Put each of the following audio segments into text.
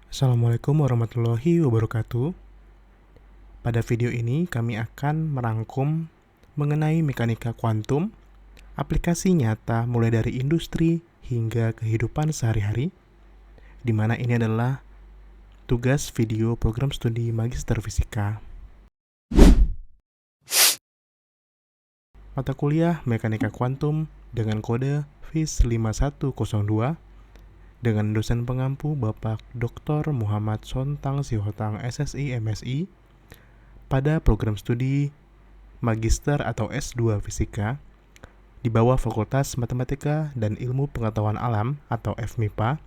Assalamualaikum warahmatullahi wabarakatuh. Pada video ini kami akan merangkum mengenai mekanika kuantum, aplikasi nyata mulai dari industri hingga kehidupan sehari-hari, di mana ini adalah tugas video program studi Magister Fisika. Mata kuliah Mekanika Kuantum dengan kode FIS 5102 dengan dosen pengampu Bapak Dr. Muhammad Sontang Sihotang SSI MSI pada program studi Magister atau S2 Fisika di bawah Fakultas Matematika dan Ilmu Pengetahuan Alam atau FMIPA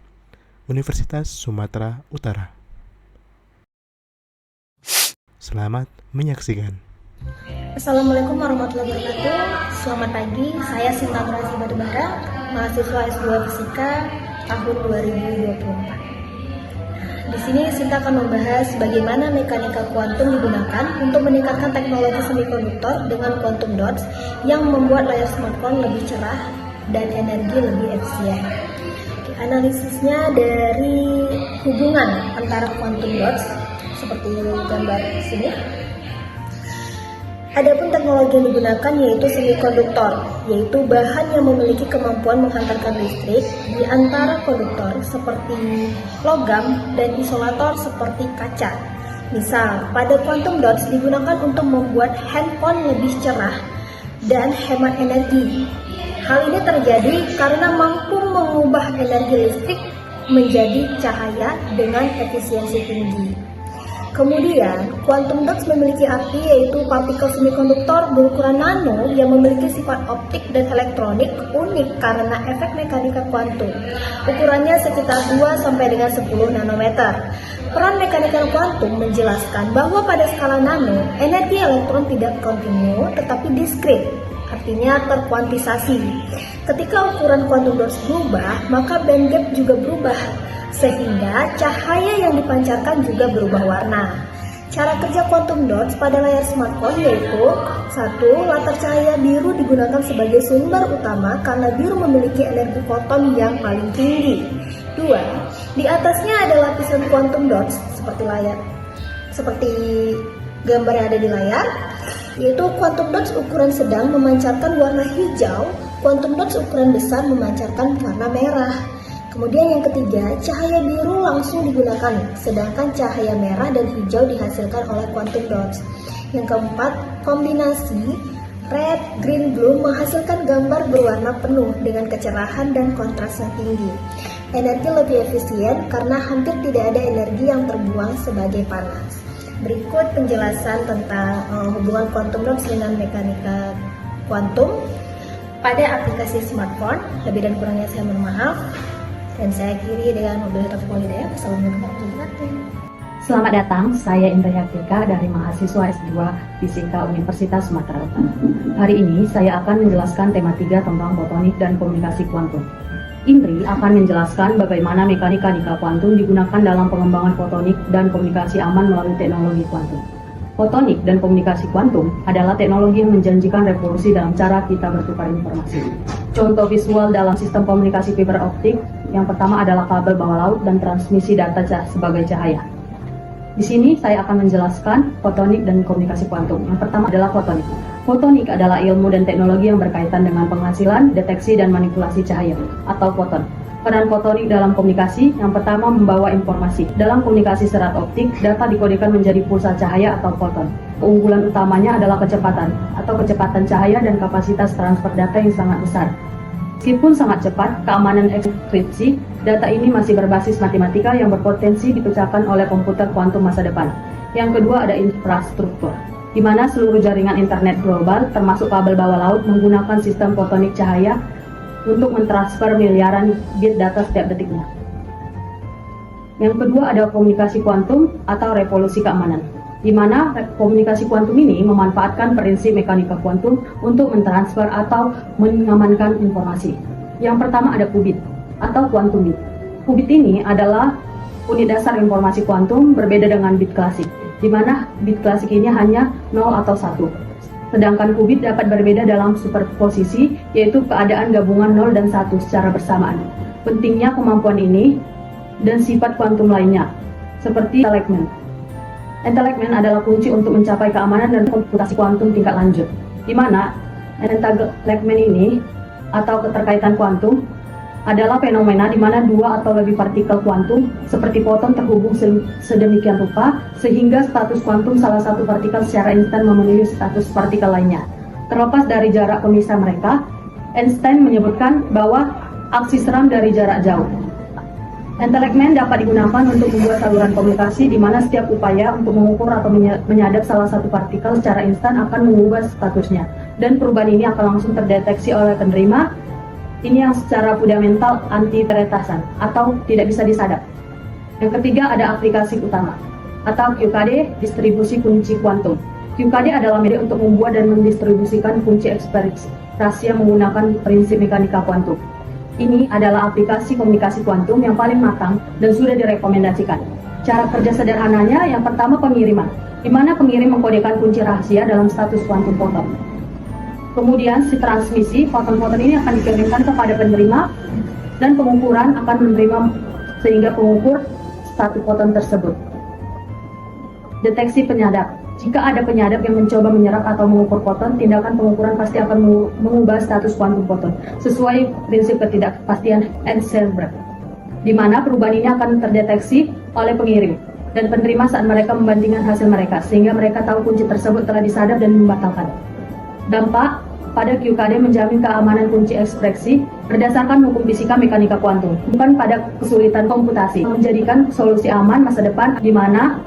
Universitas Sumatera Utara. Selamat menyaksikan. Assalamualaikum warahmatullahi wabarakatuh. Selamat pagi, saya Sinta Nurhasi Batubara, mahasiswa S2 Fisika tahun 2024. Di sini Sinta akan membahas bagaimana mekanika kuantum digunakan untuk meningkatkan teknologi semikonduktor dengan quantum dots yang membuat layar smartphone lebih cerah dan energi lebih efisien. Analisisnya dari hubungan antara quantum dots seperti gambar di sini. Adapun teknologi yang digunakan yaitu semikonduktor, yaitu bahan yang memiliki kemampuan menghantarkan listrik di antara konduktor seperti logam dan isolator seperti kaca. Misal, pada quantum dots digunakan untuk membuat handphone lebih cerah dan hemat energi. Hal ini terjadi karena mampu mengubah energi listrik menjadi cahaya dengan efisiensi tinggi. Kemudian, quantum dots memiliki arti yaitu partikel semikonduktor berukuran nano yang memiliki sifat optik dan elektronik unik karena efek mekanika kuantum. Ukurannya sekitar 2 sampai dengan 10 nanometer. Peran mekanika kuantum menjelaskan bahwa pada skala nano, energi elektron tidak kontinu tetapi diskrit, artinya terkuantisasi. Ketika ukuran quantum dots berubah, maka band gap juga berubah, sehingga cahaya yang dipancarkan juga berubah warna. Cara kerja quantum dots pada layar smartphone yaitu 1. Latar cahaya biru digunakan sebagai sumber utama karena biru memiliki energi foton yang paling tinggi. 2. Di atasnya ada lapisan quantum dots seperti gambar yang ada di layar, yaitu quantum dots ukuran sedang memancarkan warna hijau, quantum dots ukuran besar memancarkan warna merah. Kemudian yang ketiga, cahaya biru langsung digunakan, sedangkan cahaya merah dan hijau dihasilkan oleh quantum dots. Yang keempat, kombinasi red, green, blue menghasilkan gambar berwarna penuh dengan kecerahan dan kontras yang tinggi. Energi lebih efisien karena hampir tidak ada energi yang terbuang sebagai panas. Berikut penjelasan tentang hubungan quantum dots dengan mekanika kuantum pada aplikasi smartphone. Lebih dan kurangnya saya mohon maaf. Dan saya akhiri dengan wabillahi taufiq wal hidayah. Wassalamualaikum warahmatullahi wabarakatuh. Selamat datang, saya Indra Yaktika dari mahasiswa S2 Fisika Universitas Sumatera Utara. Hari ini saya akan menjelaskan tema 3 tentang fotonik dan komunikasi kuantum. Indri akan menjelaskan bagaimana mekanika kuantum digunakan dalam pengembangan fotonik dan komunikasi aman melalui teknologi kuantum. Fotonik dan komunikasi kuantum adalah teknologi yang menjanjikan revolusi dalam cara kita bertukar informasi. Contoh visual dalam sistem komunikasi fiber optik yang pertama adalah kabel bawah laut dan transmisi data sebagai cahaya. Di sini saya akan menjelaskan fotonik dan komunikasi kuantum. Yang pertama adalah fotonik. Fotonik adalah ilmu dan teknologi yang berkaitan dengan penghasilan, deteksi, dan manipulasi cahaya atau foton. Peran fotonik dalam komunikasi, yang pertama membawa informasi. Dalam komunikasi serat optik, data dikodekan menjadi pulsa cahaya atau foton. Keunggulan utamanya adalah kecepatan cahaya dan kapasitas transfer data yang sangat besar. Meskipun sangat cepat, keamanan enkripsi, data ini masih berbasis matematika yang berpotensi dipecahkan oleh komputer kuantum masa depan. Yang kedua ada infrastruktur, di mana seluruh jaringan internet global, termasuk kabel bawah laut, menggunakan sistem fotonik cahaya untuk mentransfer miliaran bit data setiap detiknya. Yang kedua ada komunikasi kuantum atau revolusi keamanan, di mana komunikasi kuantum ini memanfaatkan prinsip mekanika kuantum untuk mentransfer atau mengamankan informasi. Yang pertama ada qubit atau quantum bit. Qubit ini adalah unit dasar informasi kuantum berbeda dengan bit klasik, di mana bit klasik ini hanya 0 atau 1. Sedangkan qubit dapat berbeda dalam superposisi, yaitu keadaan gabungan 0 dan 1 secara bersamaan. Pentingnya kemampuan ini dan sifat kuantum lainnya. seperti entanglement. Entanglement adalah kunci untuk mencapai keamanan dan komputasi kuantum tingkat lanjut, di mana entanglement ini atau keterkaitan kuantum adalah fenomena di mana dua atau lebih partikel kuantum seperti foton terhubung sedemikian rupa sehingga status kuantum salah satu partikel secara instan memenuhi status partikel lainnya. Terlepas dari jarak pemisah mereka, Einstein menyebutkan bahwa aksi seram dari jarak jauh. Entanglement dapat digunakan untuk membuat saluran komunikasi di mana setiap upaya untuk mengukur atau menyadap salah satu partikel secara instan akan mengubah statusnya, dan perubahan ini akan langsung terdeteksi oleh penerima. Ini yang secara fundamental anti-peretasan atau tidak bisa disadap. Yang ketiga ada aplikasi utama atau QKD, distribusi kunci kuantum. QKD adalah media untuk membuat dan mendistribusikan kunci ekspresi rahasia menggunakan prinsip mekanika kuantum. Ini adalah aplikasi komunikasi kuantum yang paling matang dan sudah direkomendasikan. Cara kerja sederhananya, yang pertama pengiriman, di mana pengirim mengkodekan kunci rahasia dalam status kuantum foton. Kemudian si transmisi, foton-foton ini akan dikirimkan kepada penerima dan pengukuran akan menerima sehingga pengukur status foton tersebut. Deteksi penyadap. Jika ada penyadap yang mencoba menyerap atau mengukur foton, tindakan pengukuran pasti akan mengubah status kuantum foton sesuai prinsip ketidakpastian Heisenberg, di mana perubahan ini akan terdeteksi oleh pengirim dan penerima saat mereka membandingkan hasil mereka, sehingga mereka tahu kunci tersebut telah disadap dan membatalkan. Dampak pada QKD menjamin keamanan kunci ekspresi berdasarkan hukum fisika mekanika kuantum, bukan pada kesulitan komputasi, menjadikan solusi aman masa depan di mana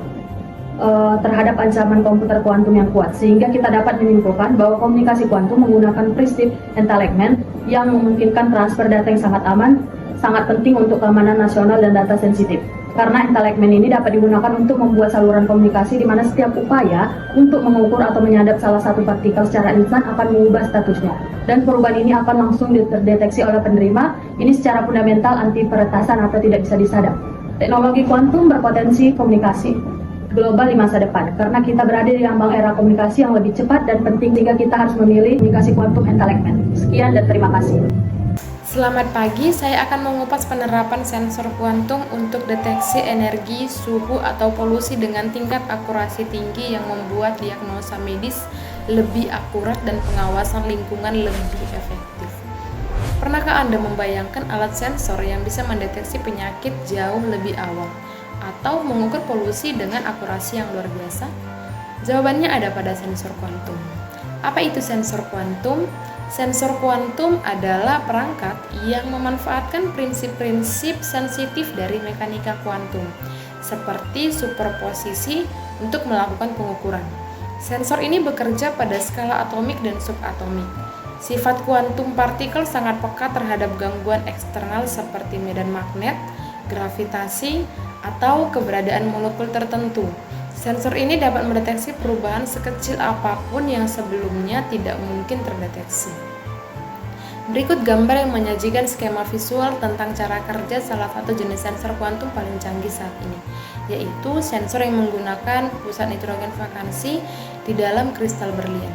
terhadap ancaman komputer kuantum yang kuat, sehingga kita dapat menyimpulkan bahwa komunikasi kuantum menggunakan prinsip entanglement yang memungkinkan transfer data yang sangat aman, sangat penting untuk keamanan nasional dan data sensitif. Karena entanglement ini dapat digunakan untuk membuat saluran komunikasi di mana setiap upaya untuk mengukur atau menyadap salah satu partikel secara instan akan mengubah statusnya, dan perubahan ini akan langsung terdeteksi oleh penerima. Ini secara fundamental anti-peretasan atau tidak bisa disadap. Teknologi kuantum berpotensi komunikasi global di masa depan, karena kita berada di lambang era komunikasi yang lebih cepat dan penting, sehingga kita harus memilih komunikasi kuantum entanglement. Sekian dan terima kasih. Selamat pagi, saya akan mengupas penerapan sensor kuantum untuk deteksi energi, suhu, atau polusi dengan tingkat akurasi tinggi yang membuat diagnosa medis lebih akurat dan pengawasan lingkungan lebih efektif. Pernahkah Anda membayangkan alat sensor yang bisa mendeteksi penyakit jauh lebih awal atau mengukur polusi dengan akurasi yang luar biasa? Jawabannya ada pada sensor kuantum. Apa itu sensor kuantum? Sensor kuantum adalah perangkat yang memanfaatkan prinsip-prinsip sensitif dari mekanika kuantum, seperti superposisi untuk melakukan pengukuran. Sensor ini bekerja pada skala atomik dan subatomik. Sifat kuantum partikel sangat peka terhadap gangguan eksternal seperti medan magnet, gravitasi, atau keberadaan molekul tertentu. Sensor ini dapat mendeteksi perubahan sekecil apapun yang sebelumnya tidak mungkin terdeteksi. Berikut gambar yang menyajikan skema visual tentang cara kerja salah satu jenis sensor kuantum paling canggih saat ini, yaitu sensor yang menggunakan pusat nitrogen vakansi di dalam kristal berlian.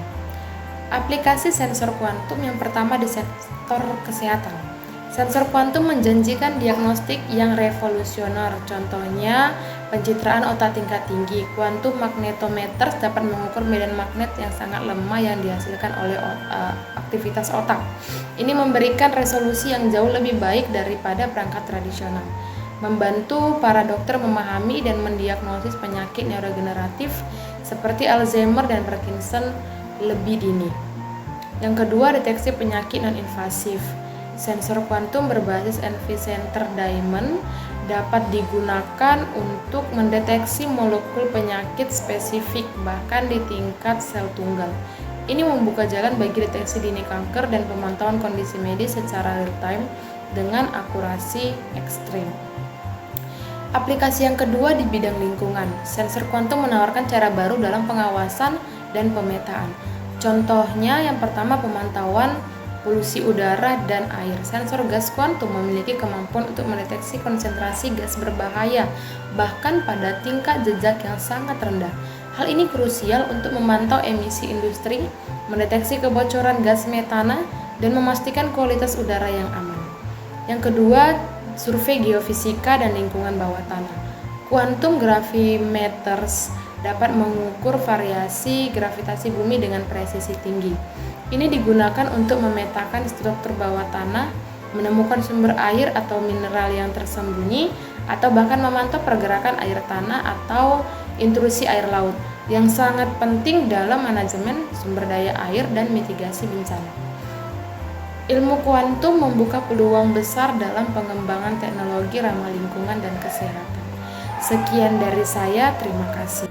Aplikasi sensor kuantum yang pertama di sektor kesehatan. Sensor kuantum menjanjikan diagnostik yang revolusioner, contohnya pencitraan otak tingkat tinggi. Quantum magnetometer dapat mengukur medan magnet yang sangat lemah yang dihasilkan oleh aktivitas otak. Ini memberikan resolusi yang jauh lebih baik daripada perangkat tradisional, membantu para dokter memahami dan mendiagnosis penyakit neurodegeneratif seperti Alzheimer dan Parkinson lebih dini. Yang kedua, deteksi penyakit non-invasif. Sensor kuantum berbasis NV Center Diamond dapat digunakan untuk mendeteksi molekul penyakit spesifik bahkan di tingkat sel tunggal. Ini membuka jalan bagi deteksi dini kanker dan pemantauan kondisi medis secara real time dengan akurasi ekstrim. Aplikasi yang kedua di bidang lingkungan. Sensor kuantum menawarkan cara baru dalam pengawasan dan pemetaan. Contohnya yang pertama, pemantauan polusi udara dan air. Sensor gas kuantum memiliki kemampuan untuk mendeteksi konsentrasi gas berbahaya bahkan pada tingkat jejak yang sangat rendah. Hal ini krusial untuk memantau emisi industri, mendeteksi kebocoran gas metana, dan memastikan kualitas udara yang aman. Yang kedua, survei geofisika dan lingkungan bawah tanah. Quantum gravimeters dapat mengukur variasi gravitasi bumi dengan presisi tinggi. Ini digunakan untuk memetakan struktur bawah tanah, menemukan sumber air atau mineral yang tersembunyi, atau bahkan memantau pergerakan air tanah atau intrusi air laut, yang sangat penting dalam manajemen sumber daya air dan mitigasi bencana. Ilmu kuantum membuka peluang besar dalam pengembangan teknologi ramah lingkungan dan kesehatan. Sekian dari saya, terima kasih.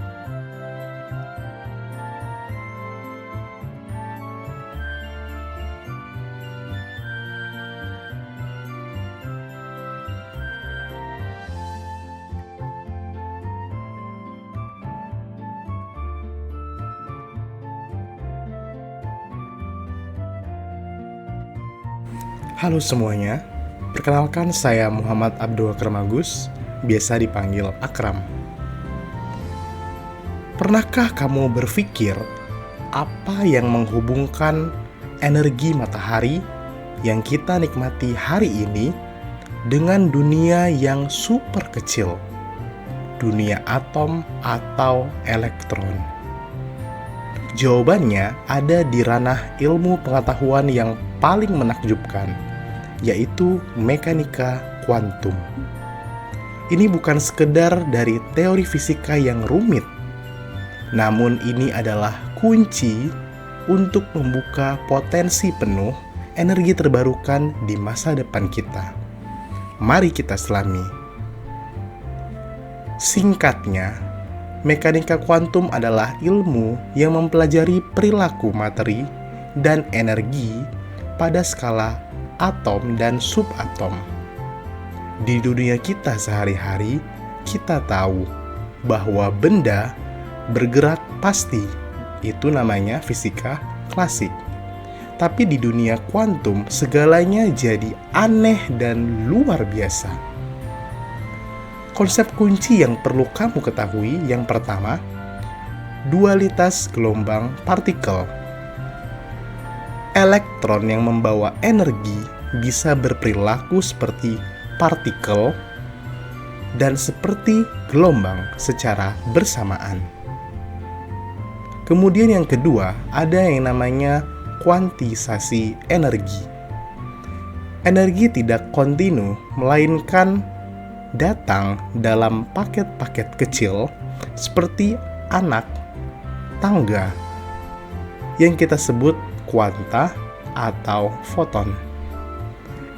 Halo semuanya, perkenalkan saya Muhammad Abdul Kermagus, biasa dipanggil Akram. Pernahkah kamu berpikir apa yang menghubungkan energi matahari yang kita nikmati hari ini dengan dunia yang super kecil, dunia atom atau elektron? Jawabannya ada di ranah ilmu pengetahuan yang paling menakjubkan, yaitu mekanika kuantum. Ini bukan sekedar dari teori fisika yang rumit, namun ini adalah kunci untuk membuka potensi penuh energi terbarukan di masa depan kita. Mari kita selami. Singkatnya, mekanika kuantum adalah ilmu yang mempelajari perilaku materi dan energi pada skala atom dan subatom. Di dunia kita sehari-hari, kita tahu bahwa benda bergerak pasti. Itu namanya fisika klasik. Tapi di dunia kuantum, segalanya jadi aneh dan luar biasa. Konsep kunci yang perlu kamu ketahui yang pertama, dualitas gelombang partikel. Elektron yang membawa energi bisa berperilaku seperti partikel dan seperti gelombang secara bersamaan. Kemudian yang kedua, ada yang namanya kuantisasi energi. Energi tidak kontinu, melainkan datang dalam paket-paket kecil seperti anak tangga yang kita sebut kuanta atau foton.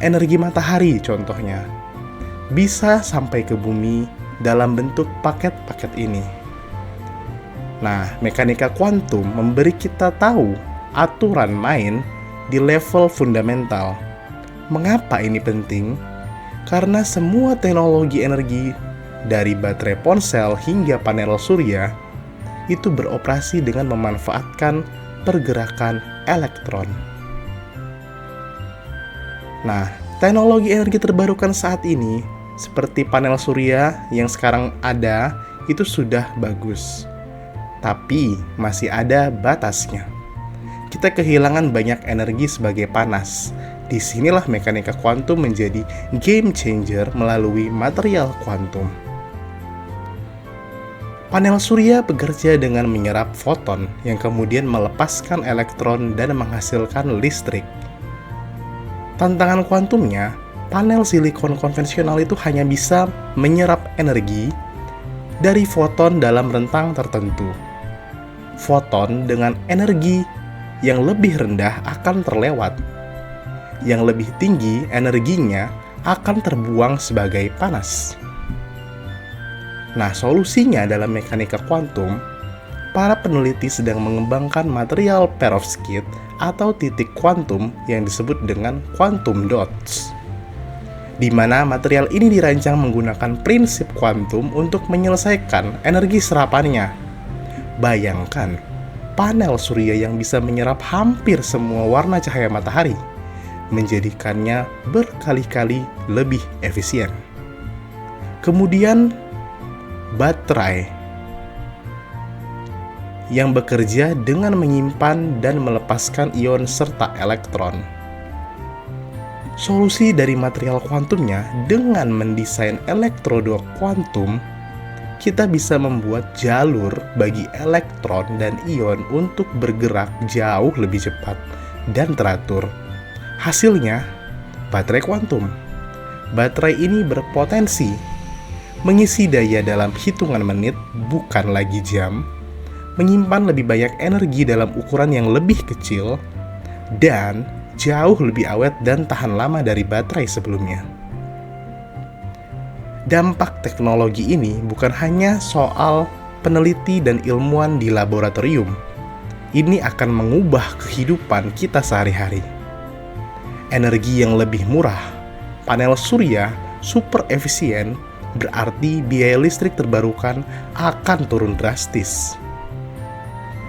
Energi matahari contohnya bisa sampai ke bumi dalam bentuk paket-paket ini. Nah, mekanika kuantum memberi kita tahu aturan main di level fundamental. Mengapa ini penting? Karena semua teknologi energi dari baterai ponsel hingga panel surya itu beroperasi dengan memanfaatkan pergerakan elektron. Nah, teknologi energi terbarukan saat ini seperti panel surya yang sekarang ada itu sudah bagus. Tapi masih ada batasnya. Kita kehilangan banyak energi sebagai panas. Disinilah mekanika kuantum menjadi game changer melalui material kuantum. Panel surya bekerja dengan menyerap foton yang kemudian melepaskan elektron dan menghasilkan listrik. Tantangan kuantumnya, panel silikon konvensional itu hanya bisa menyerap energi dari foton dalam rentang tertentu. Foton dengan energi yang lebih rendah akan terlewat. Yang lebih tinggi energinya akan terbuang sebagai panas. Nah, solusinya dalam mekanika kuantum, para peneliti sedang mengembangkan material perovskit atau titik kuantum yang disebut dengan quantum dots, di mana material ini dirancang menggunakan prinsip kuantum untuk menyelesaikan energi serapannya. Bayangkan, panel surya yang bisa menyerap hampir semua warna cahaya matahari, menjadikannya berkali-kali lebih efisien. Kemudian, baterai yang bekerja dengan menyimpan dan melepaskan ion serta elektron. Solusi dari material kuantumnya dengan mendesain elektroda kuantum kita bisa membuat jalur bagi elektron dan ion untuk bergerak jauh lebih cepat dan teratur. Hasilnya, baterai kuantum. Baterai ini berpotensi mengisi daya dalam hitungan menit, bukan lagi jam, menyimpan lebih banyak energi dalam ukuran yang lebih kecil, dan jauh lebih awet dan tahan lama dari baterai sebelumnya. Dampak teknologi ini bukan hanya soal peneliti dan ilmuwan di laboratorium. Ini akan mengubah kehidupan kita sehari-hari. Energi yang lebih murah, panel surya super efisien, berarti biaya listrik terbarukan akan turun drastis.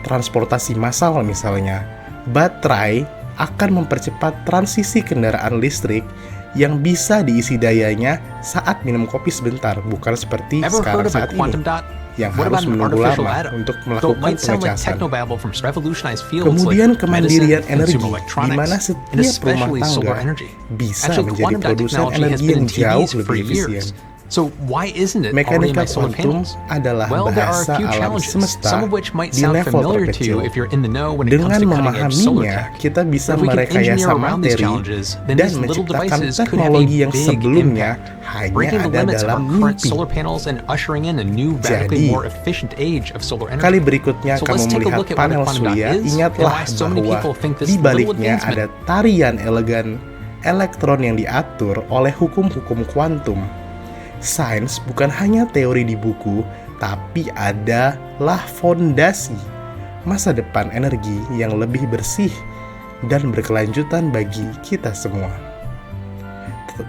Transportasi massal misalnya, baterai akan mempercepat transisi kendaraan listrik yang bisa diisi dayanya saat minum kopi sebentar, bukan seperti sekarang saat ini yang harus menunggu lama untuk melakukan pengecasan. Kemudian kemandirian energi, di mana setiap rumah tangga bisa menjadi produsen energi yang jauh lebih efisien. Mekanika kuantum adalah bahasa alam semesta di level terkecil. Dengan memahaminya, kita bisa merekayasa materi dan menciptakan teknologi yang sebelumnya hanya ada dalam mimpi. Jadi, kali berikutnya kamu melihat panel surya, ingatlah bahwa di baliknya ada tarian elegan elektron yang diatur oleh hukum-hukum kuantum. Sains bukan hanya teori di buku, tapi adalah fondasi masa depan energi yang lebih bersih dan berkelanjutan bagi kita semua.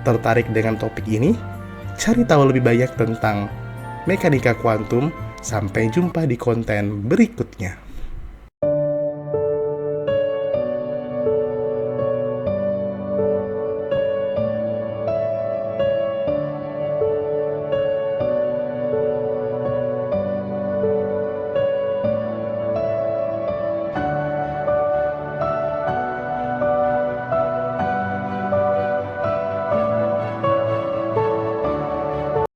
Tertarik dengan topik ini? Cari tahu lebih banyak tentang mekanika kuantum. Sampai jumpa di konten berikutnya.